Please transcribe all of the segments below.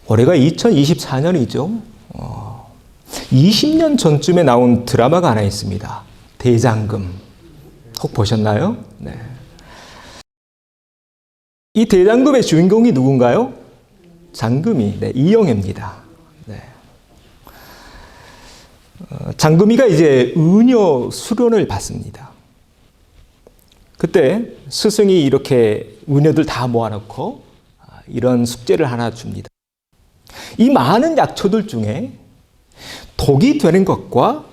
올해가 2024년이죠. 20년 전쯤에 나온 드라마가 하나 있습니다. 대장금. 혹 보셨나요? 네. 이 대장금의 주인공이 누군가요? 장금이, 네, 이영애입니다. 네. 장금이가 이제 의녀 수련을 받습니다. 그때 스승이 이렇게 의녀들 다 모아놓고 이런 숙제를 하나 줍니다. 이 많은 약초들 중에 독이 되는 것과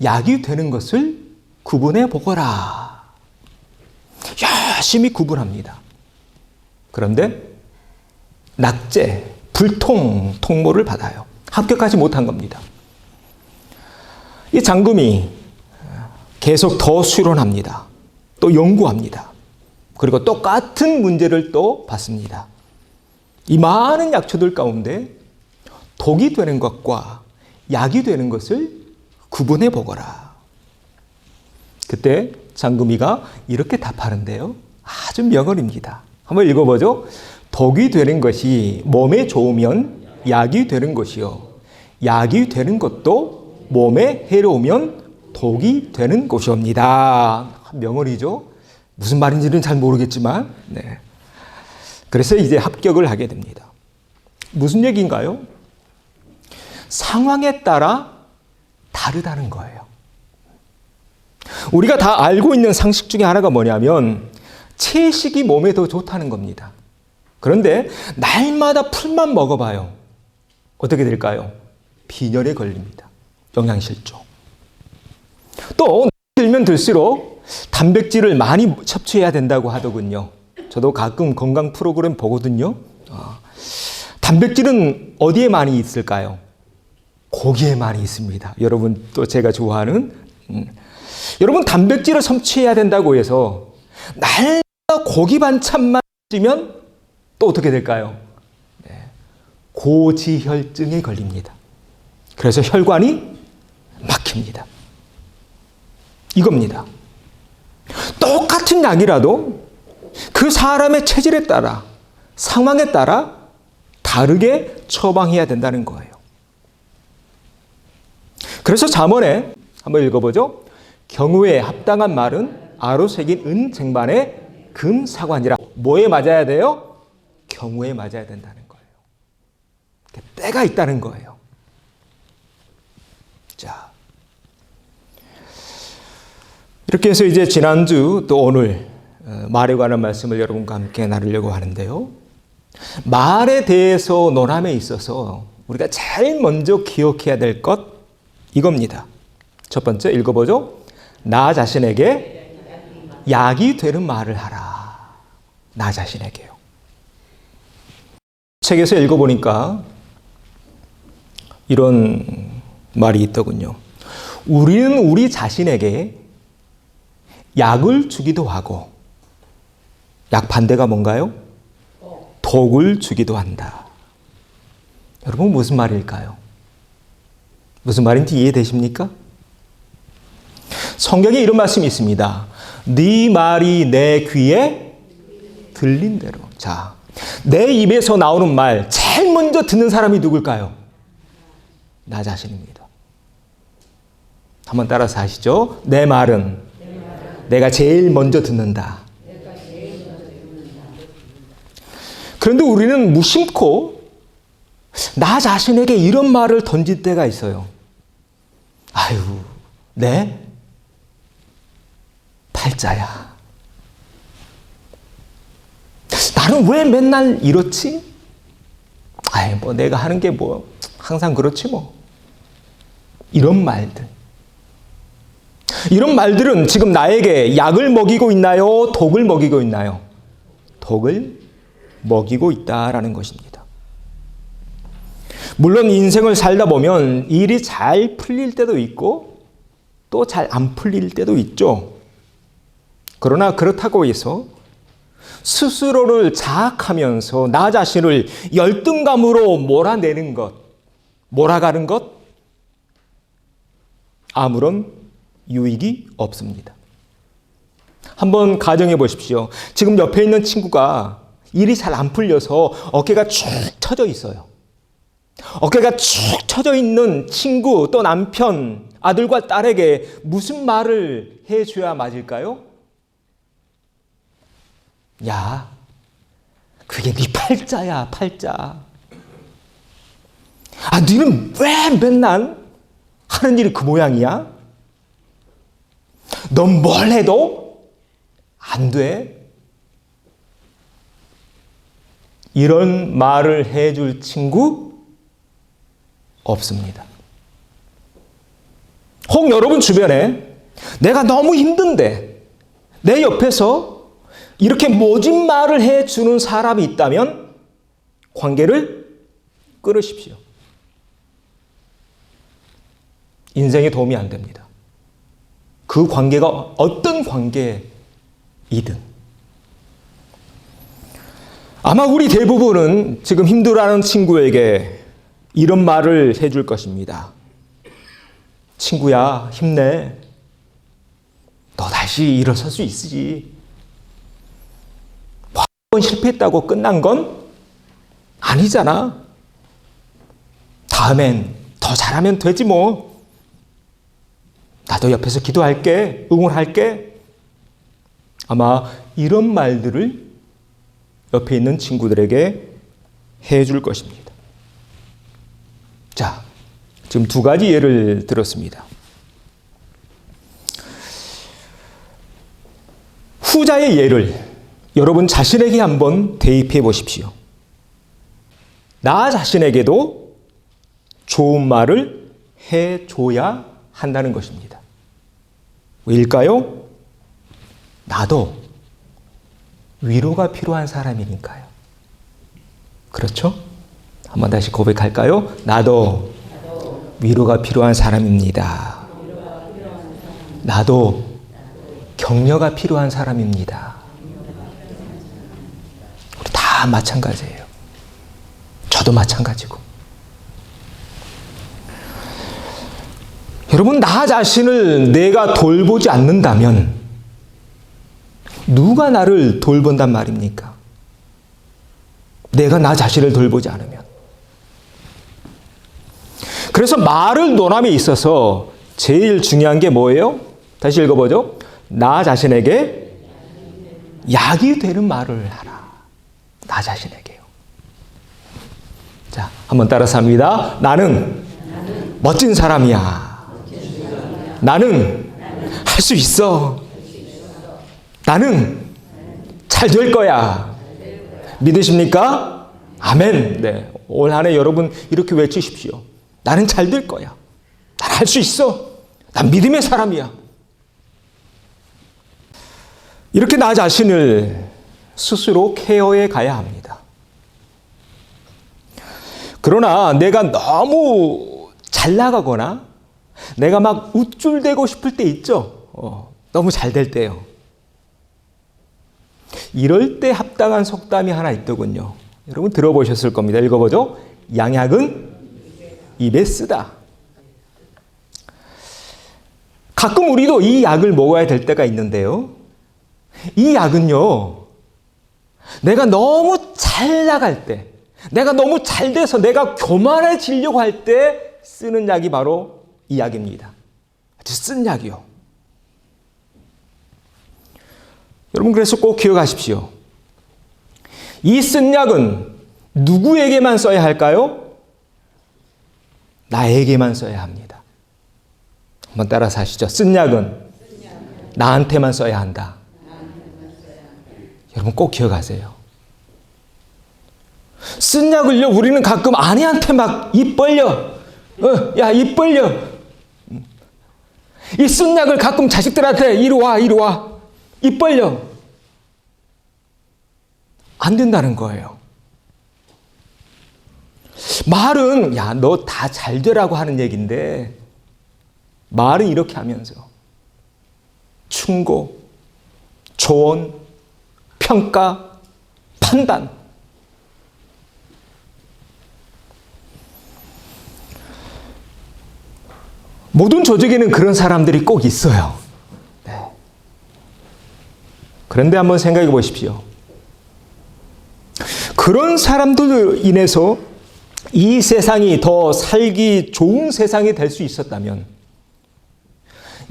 약이 되는 것을 구분해 보거라. 열심히 구분합니다. 그런데 낙제, 불통, 통모를 받아요. 합격하지 못한 겁니다. 이 장금이 계속 더 수련합니다. 또 연구합니다. 그리고 똑같은 문제를 또 받습니다. 이 많은 약초들 가운데 독이 되는 것과 약이 되는 것을 구분해 보거라. 그때 장금이가 이렇게 답하는데요. 아주 명언입니다. 한번 읽어보죠. 독이 되는 것이 몸에 좋으면 약이 되는 것이요. 약이 되는 것도 몸에 해로우면 독이 되는 것이옵니다. 명언이죠. 무슨 말인지는 잘 모르겠지만, 네. 그래서 이제 합격을 하게 됩니다. 무슨 얘기인가요? 상황에 따라 다르다는 거예요. 우리가 다 알고 있는 상식 중에 하나가 뭐냐면 채식이 몸에 더 좋다는 겁니다. 그런데 날마다 풀만 먹어봐요. 어떻게 될까요? 빈혈에 걸립니다. 영양실조. 또 들면 들수록 단백질을 많이 섭취해야 된다고 하더군요. 저도 가끔 건강 프로그램 보거든요. 단백질은 어디에 많이 있을까요? 고기에 많이 있습니다. 여러분 또 제가 좋아하는 여러분 단백질을 섭취해야 된다고 해서 날마다 고기 반찬만 찌면 또 어떻게 될까요? 네. 고지혈증에 걸립니다. 그래서 혈관이 막힙니다. 이겁니다. 똑같은 약이라도 그 사람의 체질에 따라 상황에 따라 다르게 처방해야 된다는 거예요. 그래서 잠언에 한번 읽어보죠. 경우에 합당한 말은 아로 새긴 은 쟁반에 금 사관이라. 뭐에 맞아야 돼요? 경우에 맞아야 된다는 거예요. 때가 있다는 거예요. 자, 이렇게 해서 이제 지난주 또 오늘 말에 관한 말씀을 여러분과 함께 나누려고 하는데요. 말에 대해서 논함에 있어서 우리가 제일 먼저 기억해야 될 것 이겁니다. 첫 번째 읽어보죠. 나 자신에게 약이 되는 말을 하라. 나 자신에게요. 책에서 읽어보니까 이런 말이 있더군요. 우리는 우리 자신에게 약을 주기도 하고 약 반대가 뭔가요? 독을 주기도 한다. 여러분 무슨 말일까요? 무슨 말인지 이해되십니까? 성경에 이런 말씀이 있습니다. 네 말이 내 귀에 들린 대로. 자, 내 입에서 나오는 말 제일 먼저 듣는 사람이 누굴까요? 나 자신입니다. 한번 따라서 하시죠. 내 말은 내가 제일 먼저 듣는다. 그런데 우리는 무심코 나 자신에게 이런 말을 던질 때가 있어요. 아유, 네? 팔자야. 나는 왜 맨날 이렇지? 아이, 뭐 내가 하는 게 뭐 항상 그렇지 뭐. 이런 말들. 이런 말들은 지금 나에게 약을 먹이고 있나요? 독을 먹이고 있나요? 독을 먹이고 있다라는 것입니다. 물론 인생을 살다 보면 일이 잘 풀릴 때도 있고 또 잘 안 풀릴 때도 있죠. 그러나 그렇다고 해서 스스로를 자학하면서 나 자신을 열등감으로 몰아내는 것, 몰아가는 것 아무런 유익이 없습니다. 한번 가정해 보십시오. 지금 옆에 있는 친구가 일이 잘 안 풀려서 어깨가 축 처져 있어요. 어깨가 축 처져 있는 친구 또 남편, 아들과 딸에게 무슨 말을 해줘야 맞을까요? 야, 그게 네 팔자야, 팔자. 아, 너는 왜 맨날 하는 일이 그 모양이야? 넌 뭘 해도 안 돼. 이런 말을 해줄 친구 없습니다. 혹 여러분 주변에 내가 너무 힘든데 내 옆에서 이렇게 모진 말을 해주는 사람이 있다면 관계를 끊으십시오. 인생에 도움이 안 됩니다. 그 관계가 어떤 관계이든. 아마 우리 대부분은 지금 힘들어하는 친구에게 이런 말을 해줄 것입니다. 친구야, 힘내. 너 다시 일어설 수 있으지. 뭐 한 번 실패했다고 끝난 건 아니잖아. 다음엔 더 잘하면 되지 뭐. 나도 옆에서 기도할게, 응원할게. 아마 이런 말들을 옆에 있는 친구들에게 해줄 것입니다. 자, 지금 두 가지 예를 들었습니다. 후자의 예를 여러분 자신에게 한번 대입해 보십시오. 나 자신에게도 좋은 말을 해줘야 한다는 것입니다. 왜일까요? 나도 위로가 필요한 사람이니까요. 그렇죠? 한번 다시 고백할까요? 나도 위로가 필요한 사람입니다. 나도 격려가 필요한 사람입니다. 우리 다 마찬가지예요. 저도 마찬가지고. 여러분, 나 자신을 내가 돌보지 않는다면 누가 나를 돌본단 말입니까? 내가 나 자신을 돌보지 않으면. 그래서 말을 논함에 있어서 제일 중요한 게 뭐예요? 다시 읽어보죠. 나 자신에게 약이 되는 말을 하라. 나 자신에게요. 자, 한번 따라서 합니다. 나는 멋진 사람이야. 나는 할 수 있어. 나는 잘 될 거야. 믿으십니까? 아멘. 네. 올 한 해 여러분 이렇게 외치십시오. 나는 잘 될 거야. 난 할 수 있어. 난 믿음의 사람이야. 이렇게 나 자신을 스스로 케어해 가야 합니다. 그러나 내가 너무 잘 나가거나 내가 막 우쭐대고 싶을 때 있죠. 너무 잘 될 때요. 이럴 때 합당한 속담이 하나 있더군요. 여러분 들어보셨을 겁니다. 읽어보죠. 양약은 입에 쓰다. 가끔 우리도 이 약을 먹어야 될 때가 있는데요. 이 약은요, 내가 너무 잘 나갈 때, 내가 너무 잘 돼서 내가 교만해지려고 할 때 쓰는 약이 바로 이 약입니다. 아주 쓴 약이요. 여러분 그래서 꼭 기억하십시오. 이 쓴 약은 누구에게만 써야 할까요? 나에게만 써야 합니다. 한번 따라서 하시죠. 쓴 약은 나한테만 써야 한다. 여러분 꼭 기억하세요. 쓴 약을요, 우리는 가끔 아내한테 막 입 벌려. 야, 입 벌려. 이 쓴 약을 가끔 자식들한테 이리 와, 이리 와. 입 벌려. 안 된다는 거예요. 말은 야, 너 다 잘 되라고 하는 얘기인데 말은 이렇게 하면서 충고, 조언, 평가, 판단. 모든 조직에는 그런 사람들이 꼭 있어요. 네. 그런데 한번 생각해 보십시오. 그런 사람들로 인해서 이 세상이 더 살기 좋은 세상이 될 수 있었다면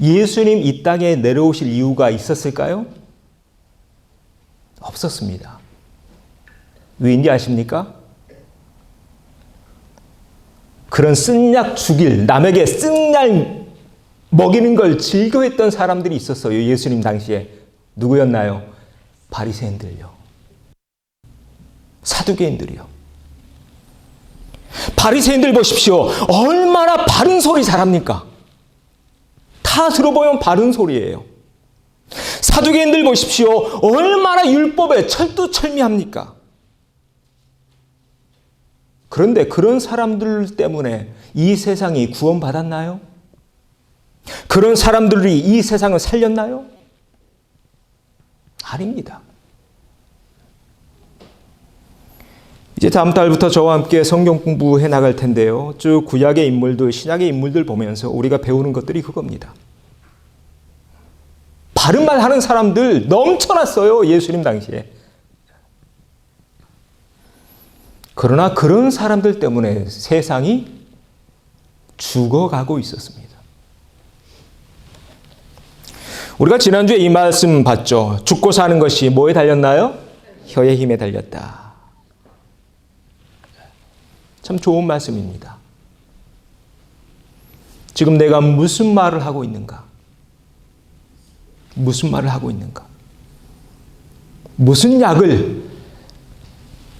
예수님 이 땅에 내려오실 이유가 있었을까요? 없었습니다. 왜인지 아십니까? 그런 쓴약 죽일, 남에게 쓴약 먹이는 걸 즐겨했던 사람들이 있었어요. 예수님 당시에. 누구였나요? 바리새인들요. 사두개인들이요. 바리새인들 보십시오. 얼마나 바른 소리 잘합니까? 다 들어보면 바른 소리예요. 사두개인들 보십시오. 얼마나 율법에 철두철미합니까? 그런데 그런 사람들 때문에 이 세상이 구원받았나요? 그런 사람들이 이 세상을 살렸나요? 아닙니다. 이제 다음 달부터 저와 함께 성경 공부해 나갈 텐데요. 쭉 구약의 인물들, 신약의 인물들 보면서 우리가 배우는 것들이 그겁니다. 바른 말 하는 사람들 넘쳐났어요. 예수님 당시에. 그러나 그런 사람들 때문에 세상이 죽어가고 있었습니다. 우리가 지난주에 이 말씀 봤죠. 죽고 사는 것이 뭐에 달렸나요? 혀의 힘에 달렸다. 참 좋은 말씀입니다. 지금 내가 무슨 말을 하고 있는가? 무슨 말을 하고 있는가? 무슨 약을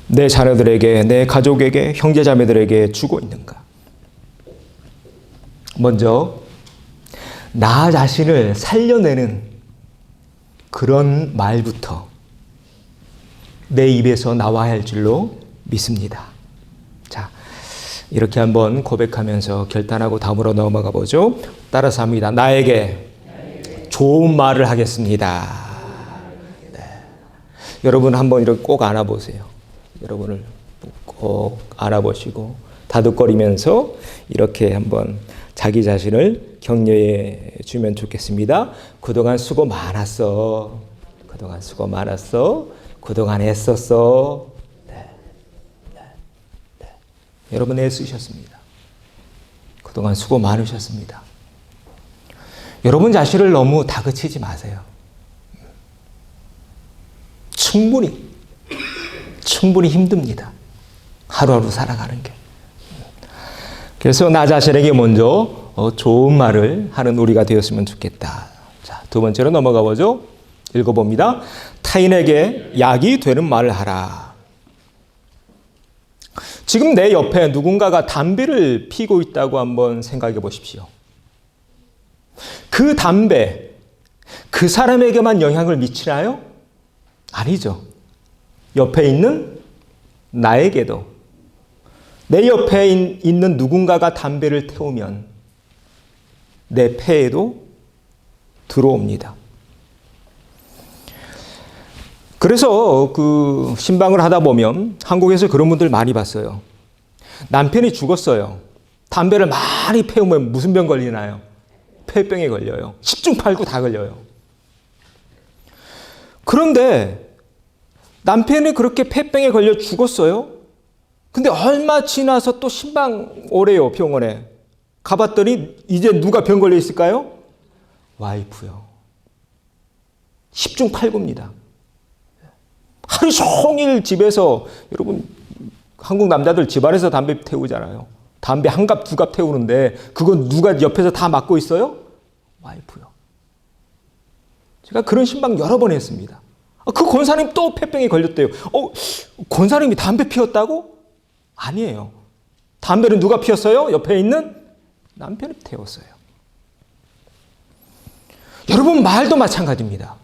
내 자녀들에게, 내 가족에게, 형제자매들에게 주고 있는가? 먼저 나 자신을 살려내는 그런 말부터 내 입에서 나와야 할 줄로 믿습니다. 자, 이렇게 한번 고백하면서 결단하고 다음으로 넘어가 보죠. 따라서 합니다. 나에게 좋은 말을 하겠습니다. 네. 여러분 한번 이렇게 꼭 안아보세요. 여러분을 꼭 안아보시고 다독거리면서 이렇게 한번 자기 자신을 격려해 주면 좋겠습니다. 그동안 수고 많았어. 그동안 수고 많았어. 그동안 애썼어. 여러분 애쓰셨습니다. 그동안 수고 많으셨습니다. 여러분 자신을 너무 다그치지 마세요. 충분히 힘듭니다. 하루하루 살아가는 게. 그래서 나 자신에게 먼저 좋은 말을 하는 우리가 되었으면 좋겠다. 자, 두 번째로 넘어가 보죠. 읽어봅니다. 타인에게 약이 되는 말을 하라. 지금 내 옆에 누군가가 담배를 피고 있다고 한번 생각해 보십시오. 그 담배, 그 사람에게만 영향을 미치나요? 아니죠. 옆에 있는 나에게도, 내 옆에 있는 누군가가 담배를 태우면 내 폐에도 들어옵니다. 그래서 그 신방을 하다 보면 한국에서 그런 분들 많이 봤어요. 남편이 죽었어요. 담배를 많이 피우면 무슨 병 걸리나요? 폐병에 걸려요. 10중 8구 다 걸려요. 그런데 남편이 그렇게 폐병에 걸려 죽었어요. 근데 얼마 지나서 또 신방 오래요, 병원에. 가봤더니 이제 누가 병 걸려 있을까요? 와이프요. 10중 8구입니다. 하루 종일 집에서, 여러분 한국 남자들 집안에서 담배 태우잖아요. 담배 한 갑, 두 갑 태우는데 그건 누가 옆에서 다 맡고 있어요? 와이프요. 제가 그런 신방 여러 번 했습니다. 그 권사님 또 폐병에 걸렸대요. 권사님이 담배 피웠다고? 아니에요. 담배를 누가 피웠어요? 옆에 있는 남편이 태웠어요. 여러분 말도 마찬가지입니다.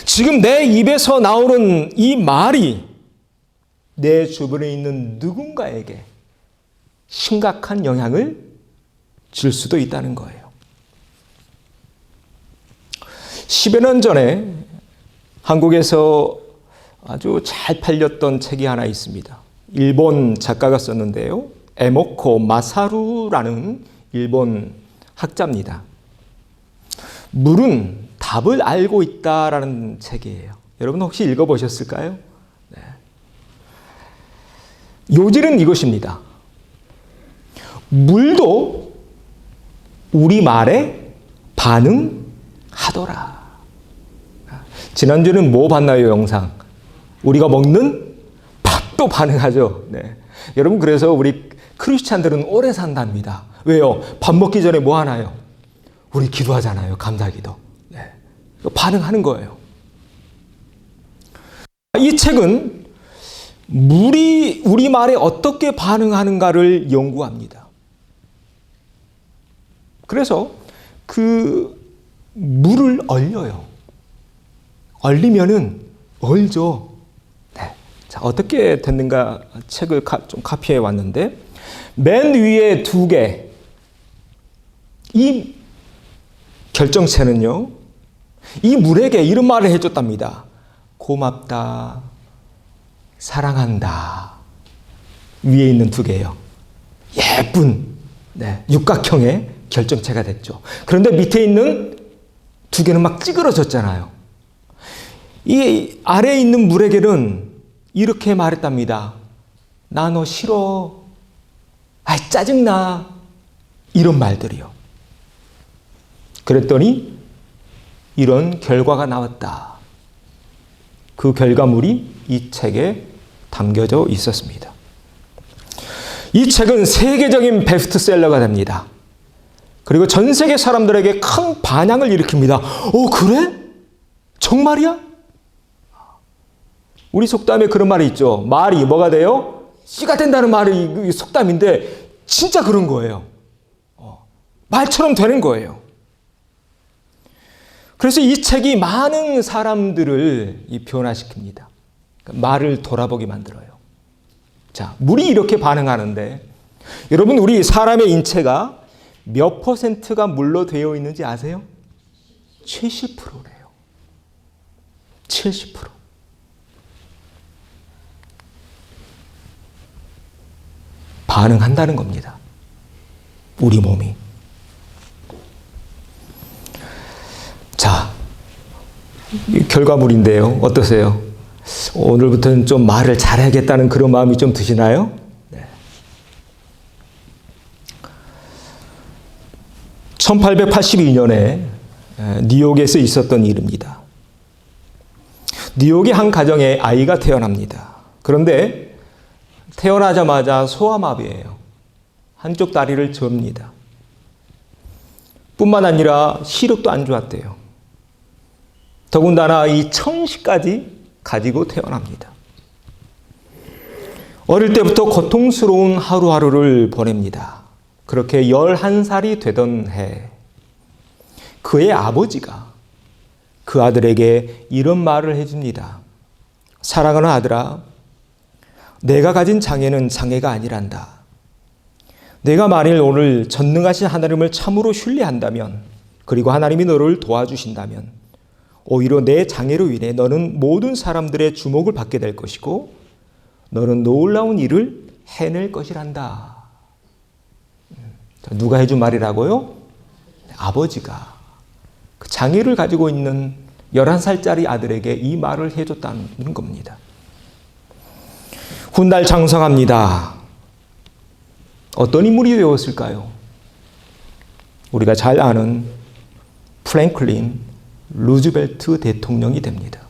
지금 내 입에서 나오는 이 말이 내 주변에 있는 누군가에게 심각한 영향을 줄 수도 있다는 거예요. 10여 년 전에 한국에서 아주 잘 팔렸던 책이 하나 있습니다. 일본 작가가 썼는데요. 에모코 마사루라는 일본 학자입니다. 물은 답을 알고 있다라는 책이에요. 여러분 혹시 읽어보셨을까요? 네. 요지는 이것입니다. 물도 우리 말에 반응하더라. 지난주는 뭐 봤나요, 영상? 우리가 먹는 밥도 반응하죠. 네. 여러분, 그래서 우리 크리스찬들은 오래 산답니다. 왜요? 밥 먹기 전에 뭐 하나요? 우리 기도하잖아요. 감사기도. 네. 반응하는 거예요. 이 책은 물이 우리 말에 어떻게 반응하는가를 연구합니다. 그래서 그 물을 얼려요. 얼리면은 얼죠. 네. 자, 어떻게 됐는가 책을 좀 카피해 왔는데, 맨 위에 2개, 이 결정체는요, 이 물에게 이런 말을 해줬답니다. 고맙다, 사랑한다. 위에 있는 2개요. 예쁜, 네, 육각형의 결정체가 됐죠. 그런데 밑에 있는 2개는 막 찌그러졌잖아요. 이 아래에 있는 물에게는 이렇게 말했답니다. 나 너 싫어. 아이, 짜증나. 이런 말들이요. 그랬더니 이런 결과가 나왔다. 그 결과물이 이 책에 담겨져 있었습니다. 이 책은 세계적인 베스트셀러가 됩니다. 그리고 전 세계 사람들에게 큰 반향을 일으킵니다. 그래? 정말이야? 우리 속담에 그런 말이 있죠. 말이 뭐가 돼요? 씨가 된다는 말이 속담인데 진짜 그런 거예요. 말처럼 되는 거예요. 그래서 이 책이 많은 사람들을 변화시킵니다. 말을 돌아보게 만들어요. 자, 물이 이렇게 반응하는데, 여러분, 우리 사람의 인체가 몇 %가 물로 되어 있는지 아세요? 70%래요. 70%. 반응한다는 겁니다. 우리 몸이. 자, 결과물인데요. 어떠세요? 오늘부터는 좀 말을 잘해야겠다는 그런 마음이 좀 드시나요? 네. 1882년에 뉴욕에서 있었던 일입니다. 뉴욕의 한 가정에 아이가 태어납니다. 그런데 태어나자마자 소아마비예요. 한쪽 다리를 접니다. 뿐만 아니라 시력도 안 좋았대요. 더군다나 이 천시까지 가지고 태어납니다. 어릴 때부터 고통스러운 하루하루를 보냅니다. 그렇게 11살이 되던 해, 그의 아버지가 그 아들에게 이런 말을 해줍니다. 사랑하는 아들아, 내가 가진 장애는 장애가 아니란다. 내가 만일 오늘 전능하신 하나님을 참으로 신뢰한다면, 그리고 하나님이 너를 도와주신다면, 오히려 내 장애로 인해 너는 모든 사람들의 주목을 받게 될 것이고 너는 놀라운 일을 해낼 것이란다. 누가 해준 말이라고요? 아버지가 그 장애를 가지고 있는 11살짜리 아들에게 이 말을 해줬다는 겁니다. 훗날 장성합니다. 어떤 인물이 되었을까요? 우리가 잘 아는 프랭클린 루즈벨트 대통령이 됩니다.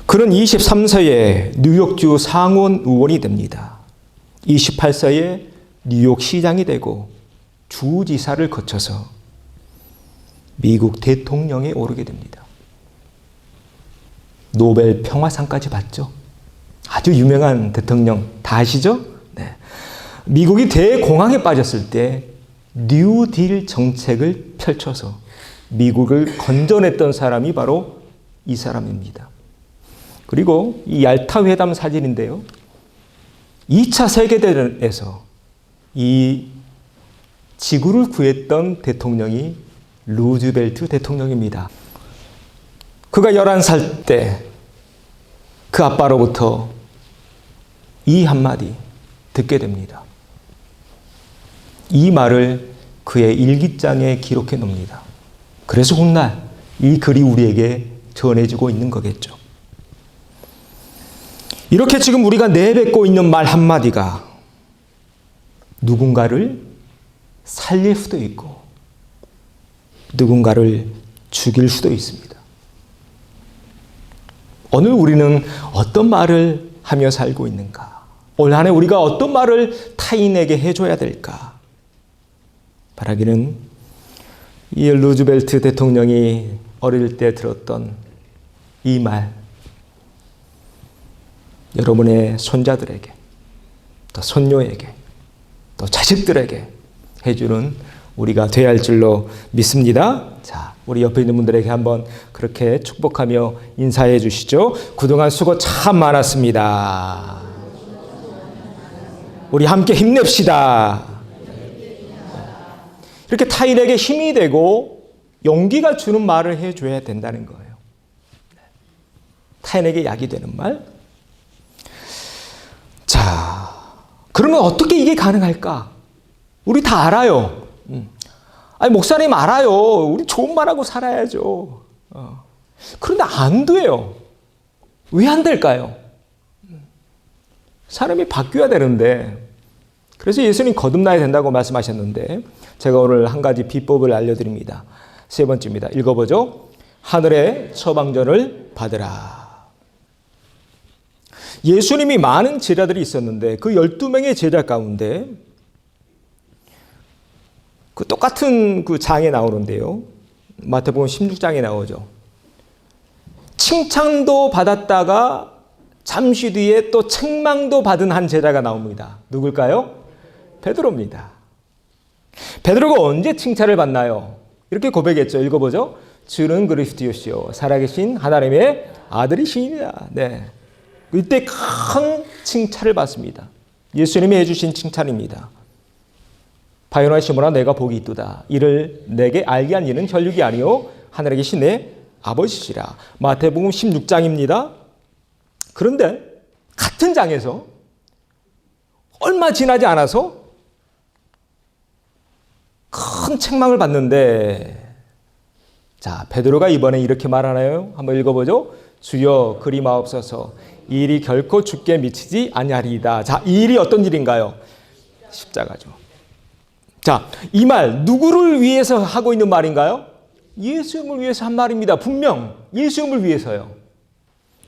그는 23세에 뉴욕주 상원 의원이 됩니다. 28세에 뉴욕 시장이 되고 주지사를 거쳐서 미국 대통령에 오르게 됩니다. 노벨 평화상까지 받죠. 아주 유명한 대통령 다 아시죠? 네. 미국이 대공황에 빠졌을 때 뉴딜 정책을 펼쳐서 미국을 건져냈던 사람이 바로 이 사람입니다. 그리고 이 얄타 회담 사진인데요. 2차 세계대전에서 이 지구를 구했던 대통령이 루즈벨트 대통령입니다. 그가 11살 때 그 아빠로부터 이 한마디 듣게 됩니다. 이 말을 그의 일기장에 기록해 놓습니다. 그래서 훗날 이 글이 우리에게 전해지고 있는 거겠죠. 이렇게 지금 우리가 내뱉고 있는 말 한마디가 누군가를 살릴 수도 있고 누군가를 죽일 수도 있습니다. 오늘 우리는 어떤 말을 하며 살고 있는가? 올 한 해 우리가 어떤 말을 타인에게 해줘야 될까? 바라기는 이 루즈벨트 대통령이 어릴 때 들었던 이 말, 여러분의 손자들에게, 또 손녀에게, 또 자식들에게 해주는 우리가 되어야 할 줄로 믿습니다. 자, 우리 옆에 있는 분들에게 한번 그렇게 축복하며 인사해 주시죠. 그동안 수고 참 많았습니다. 우리 함께 힘냅시다. 이렇게 타인에게 힘이 되고 용기가 주는 말을 해줘야 된다는 거예요. 타인에게 약이 되는 말. 자, 그러면 어떻게 이게 가능할까? 우리 다 알아요. 아니, 목사님 알아요. 우리 좋은 말하고 살아야죠. 그런데 안 돼요. 왜 안 될까요? 사람이 바뀌어야 되는데, 그래서 예수님 거듭나야 된다고 말씀하셨는데, 제가 오늘 한 가지 비법을 알려드립니다. 세 번째입니다. 읽어보죠. 하늘의 처방전을 받으라. 예수님이 많은 제자들이 있었는데 그 12명의 제자 가운데 그 똑같은 그 장에 나오는데요. 마태복음 16장에 나오죠. 칭찬도 받았다가 잠시 뒤에 또 책망도 받은 한 제자가 나옵니다. 누굴까요? 베드로입니다. 베드로가 언제 칭찬을 받나요? 이렇게 고백했죠. 읽어보죠. 주는 그리스도시요 살아계신 하나님의 아들이시니라. 네. 이때 큰 칭찬을 받습니다. 예수님이 해주신 칭찬입니다. 바요나 시몬아 내가 복이 있도다. 이를 내게 알게 한 이는 혈육이 아니요 하늘에 계신 내 아버지시라. 마태복음 16장입니다. 그런데 같은 장에서 얼마 지나지 않아서 큰 책망을 받는데, 자, 베드로가 이번에 이렇게 말하나요? 한번 읽어보죠. 주여 그리 마옵소서. 이 일이 결코 죽게 미치지 아니하리이다. 자, 이 일이 어떤 일인가요? 십자가죠. 자, 이 말 누구를 위해서 하고 있는 말인가요? 예수님을 위해서 한 말입니다. 분명 예수님을 위해서요.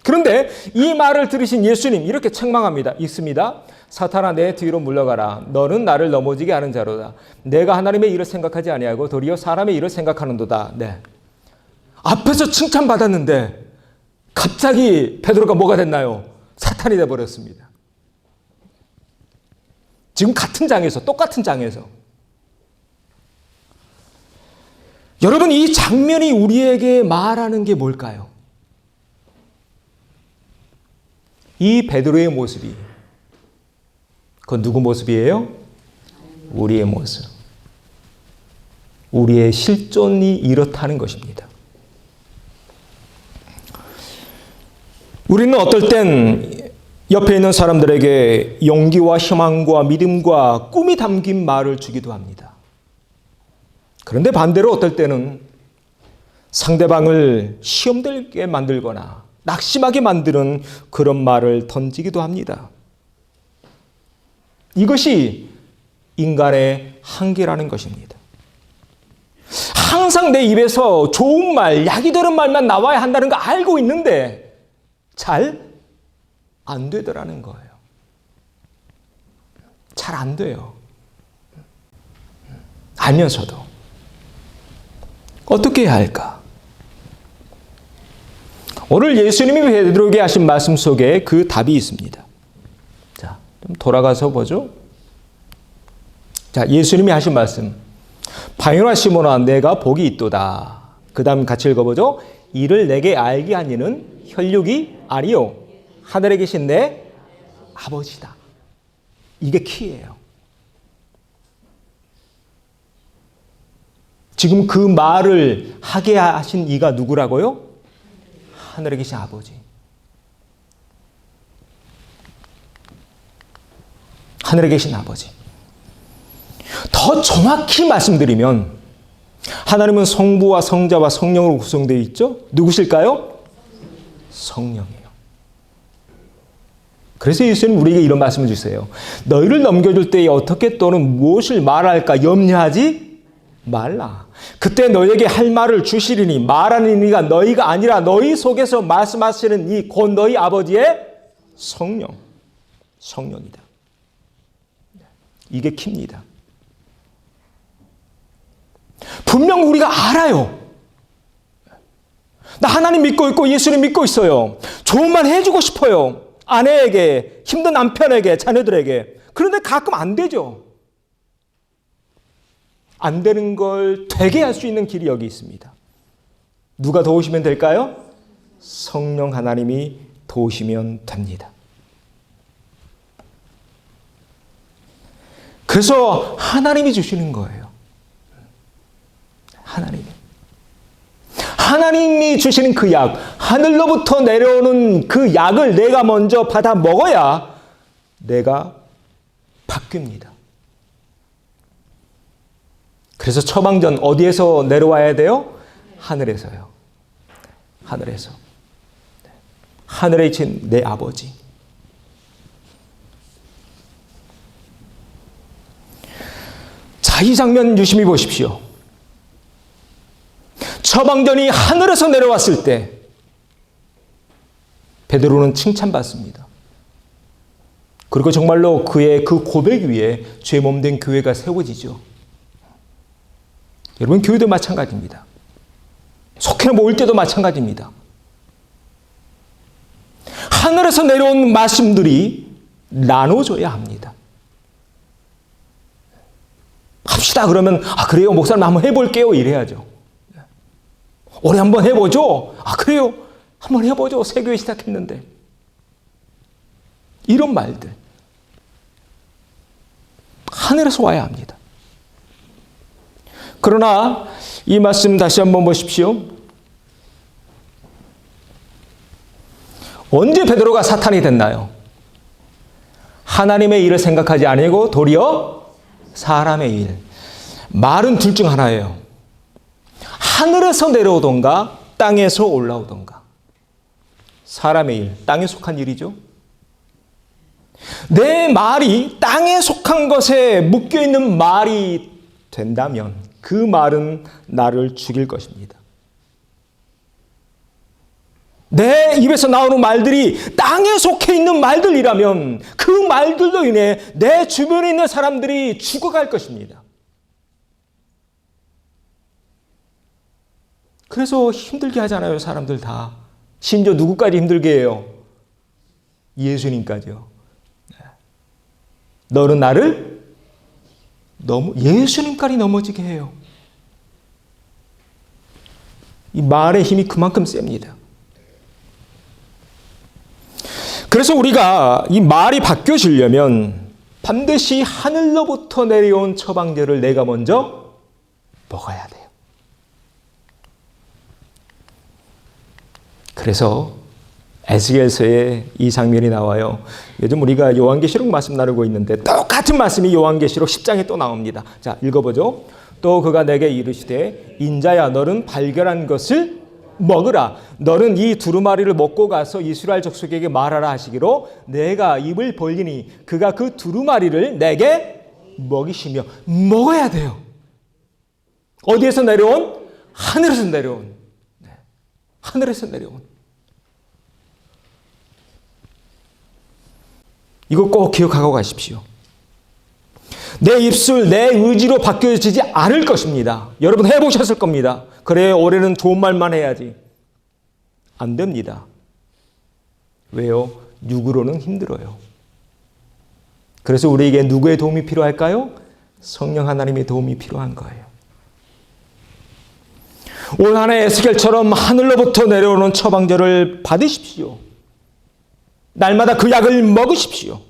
그런데 이 말을 들으신 예수님 이렇게 책망합니다. 있습니다. 사탄아 내 뒤로 물러가라. 너는 나를 넘어지게 하는 자로다. 내가 하나님의 일을 생각하지 아니하고 도리어 사람의 일을 생각하는도다. 네. 앞에서 칭찬받았는데 갑자기 베드로가 뭐가 됐나요? 사탄이 돼버렸습니다. 지금 같은 장에서, 똑같은 장에서. 여러분, 이 장면이 우리에게 말하는 게 뭘까요? 이 베드로의 모습이, 그건 누구 모습이에요? 우리의 모습. 우리의 실존이 이렇다는 것입니다. 우리는 어떨 땐 옆에 있는 사람들에게 용기와 희망과 믿음과 꿈이 담긴 말을 주기도 합니다. 그런데 반대로 어떨 때는 상대방을 시험들게 만들거나 낙심하게 만드는 그런 말을 던지기도 합니다. 이것이 인간의 한계라는 것입니다. 항상 내 입에서 좋은 말, 약이 되는 말만 나와야 한다는 거 알고 있는데 잘 안 되더라는 거예요. 잘 안 돼요. 알면서도. 어떻게 해야 할까? 오늘 예수님이 베드로에게 하신 말씀 속에 그 답이 있습니다. 자, 좀 돌아가서 보죠. 자, 예수님이 하신 말씀. 바요나 시몬아 내가 복이 있도다. 그 다음 같이 읽어보죠. 이를 내게 알게 한 이는 혈육이 아니요 하늘에 계신 내 아버지다. 이게 키예요. 지금 그 말을 하게 하신 이가 누구라고요? 하늘에 계신 아버지. 하늘에 계신 아버지. 더 정확히 말씀드리면 하나님은 성부와 성자와 성령으로 구성되어 있죠? 누구실까요? 성령이에요. 그래서 예수님 우리에게 이런 말씀을 주세요. 너희를 넘겨줄 때에 어떻게 또는 무엇을 말할까 염려하지 말라. 그때 너희에게 할 말을 주시리니 말하는 이가 너희가 아니라 너희 속에서 말씀하시는 이 곧 너희 아버지의 성령이다. 이게 킵니다. 분명 우리가 알아요. 나 하나님 믿고 있고 예수님 믿고 있어요. 좋은 말 해주고 싶어요. 아내에게, 힘든 남편에게, 자녀들에게. 그런데 가끔 안 되죠. 안 되는 걸 되게 할 수 있는 길이 여기 있습니다. 누가 도우시면 될까요? 성령 하나님이 도우시면 됩니다. 그래서 하나님이 주시는 거예요. 하나님이 주시는 그 약, 하늘로부터 내려오는 그 약을 내가 먼저 받아 먹어야 내가 바뀝니다. 그래서 처방전 어디에서 내려와야 돼요? 하늘에서요. 하늘에서. 하늘에 계신 내 아버지. 자, 이 장면 유심히 보십시오. 처방전이 하늘에서 내려왔을 때 베드로는 칭찬받습니다. 그리고 정말로 그의 그 고백 위에 죄 몸된 교회가 세워지죠. 여러분, 교회도 마찬가지입니다. 속해 모일 때도 마찬가지입니다. 하늘에서 내려온 말씀들이 나눠줘야 합니다. 합시다 그러면 그래요 목사님 한번 해볼게요 이래야죠. 올해 한번 해보죠. 그래요 한번 해보죠. 새 교회 시작했는데. 이런 말들 하늘에서 와야 합니다. 그러나 이 말씀 다시 한번 보십시오. 언제 베드로가 사탄이 됐나요? 하나님의 일을 생각하지 아니고 도리어 사람의 일. 말은 둘 중 하나예요. 하늘에서 내려오던가 땅에서 올라오던가. 사람의 일, 땅에 속한 일이죠. 내 말이 땅에 속한 것에 묶여있는 말이 된다면 그 말은 나를 죽일 것입니다. 내 입에서 나오는 말들이 땅에 속해 있는 말들이라면 그 말들로 인해 내 주변에 있는 사람들이 죽어갈 것입니다. 그래서 힘들게 하잖아요, 사람들 다. 심지어 누구까지 힘들게 해요? 예수님까지요. 너는 나를 예수님까지 넘어지게 해요. 이 말의 힘이 그만큼 셉니다. 그래서 우리가 이 말이 바뀌어지려면 반드시 하늘로부터 내려온 처방제를 내가 먼저 먹어야 돼요. 그래서 에스겔서에 이 장면이 나와요. 요즘 우리가 요한계시록 말씀 나누고 있는데 똑같은 말씀이 요한계시록 10장에 또 나옵니다. 자, 읽어보죠. 또 그가 내게 이르시되 인자야 너는 발견한 것을 먹으라. 너는 이 두루마리를 먹고 가서 이스라엘 족속에게 말하라 하시기로 내가 입을 벌리니 그가 그 두루마리를 내게 먹이시며. 먹어야 돼요. 어디에서 내려온? 하늘에서 내려온. 하늘에서 내려온. 이거 꼭 기억하고 가십시오. 내 입술, 내 의지로 바뀌어지지 않을 것입니다. 여러분 해보셨을 겁니다. 그래, 올해는 좋은 말만 해야지. 안 됩니다. 왜요? 육으로는 힘들어요. 그래서 우리에게 누구의 도움이 필요할까요? 성령 하나님의 도움이 필요한 거예요. 올 한 해 에스겔처럼 하늘로부터 내려오는 처방전을 받으십시오. 날마다 그 약을 먹으십시오.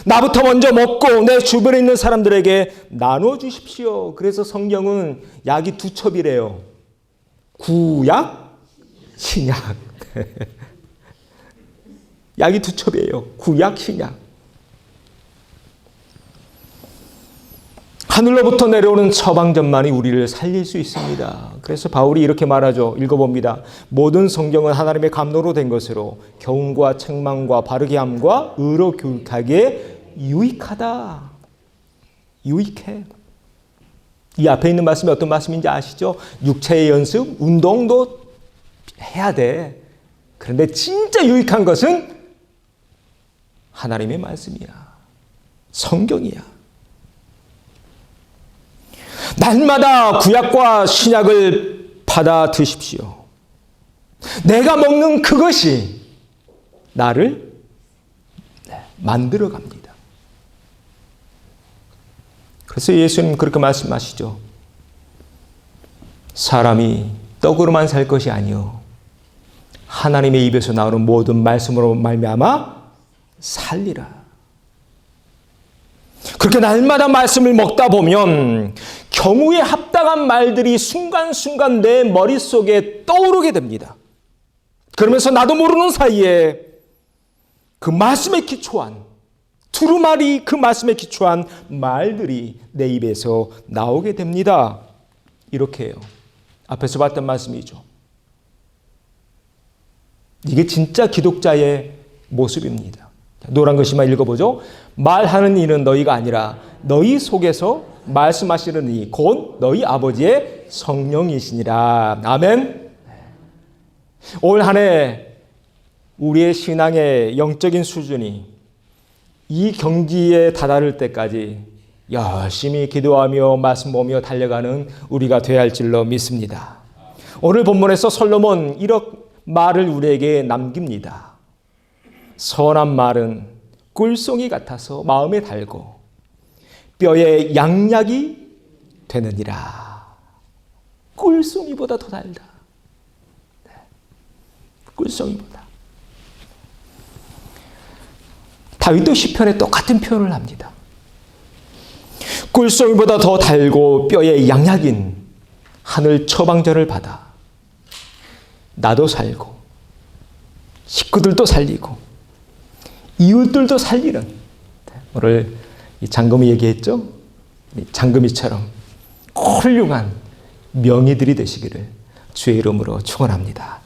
나부터 먼저 먹고 내 주변에 있는 사람들에게 나눠주십시오. 그래서 성경은 약이 두 첩이래요. 구약, 신약. 약이 두 첩이에요. 구약, 신약. 하늘로부터 내려오는 처방전만이 우리를 살릴 수 있습니다. 그래서 바울이 이렇게 말하죠. 읽어봅니다. 모든 성경은 하나님의 감로로 된 것으로 교훈과 책망과 바르게 함과 의로 교육하기에 유익하다. 유익해. 이 앞에 있는 말씀이 어떤 말씀인지 아시죠? 육체의 연습, 운동도 해야 돼. 그런데 진짜 유익한 것은 하나님의 말씀이야. 성경이야. 날마다 구약과 신약을 받아 드십시오. 내가 먹는 그것이 나를 만들어 갑니다. 그래서 예수님 그렇게 말씀하시죠. 사람이 떡으로만 살 것이 아니요 하나님의 입에서 나오는 모든 말씀으로 말미암아 살리라. 그렇게 날마다 말씀을 먹다 보면 경우에 합당한 말들이 순간순간 내 머릿속에 떠오르게 됩니다. 그러면서 나도 모르는 사이에 그 말씀에 기초한 두루마리 그 말씀에 기초한 말들이 내 입에서 나오게 됩니다. 이렇게 해요. 앞에서 봤던 말씀이죠. 이게 진짜 기독자의 모습입니다. 노란 글씨만 읽어보죠. 말하는 이는 너희가 아니라 너희 속에서 말씀하시는 이 곧 너희 아버지의 성령이시니라. 아멘. 올 한 해 우리의 신앙의 영적인 수준이 이 경지에 다다를 때까지 열심히 기도하며 말씀 보며 달려가는 우리가 되어야 할 줄로 믿습니다. 오늘 본문에서 솔로몬 이런 말을 우리에게 남깁니다. 선한 말은 꿀송이 같아서 마음에 달고 뼈에 양약이 되느니라. 꿀송이보다 더 달다. 꿀송이보다. 다윗도 시편에 똑같은 표현을 합니다. 꿀송이보다 더 달고 뼈에 양약인 하늘 처방전을 받아 나도 살고 식구들도 살리고 이웃들도 살리는, 오늘 장금이 얘기했죠? 장금이처럼 훌륭한 명의들이 되시기를 주의 이름으로 축원합니다.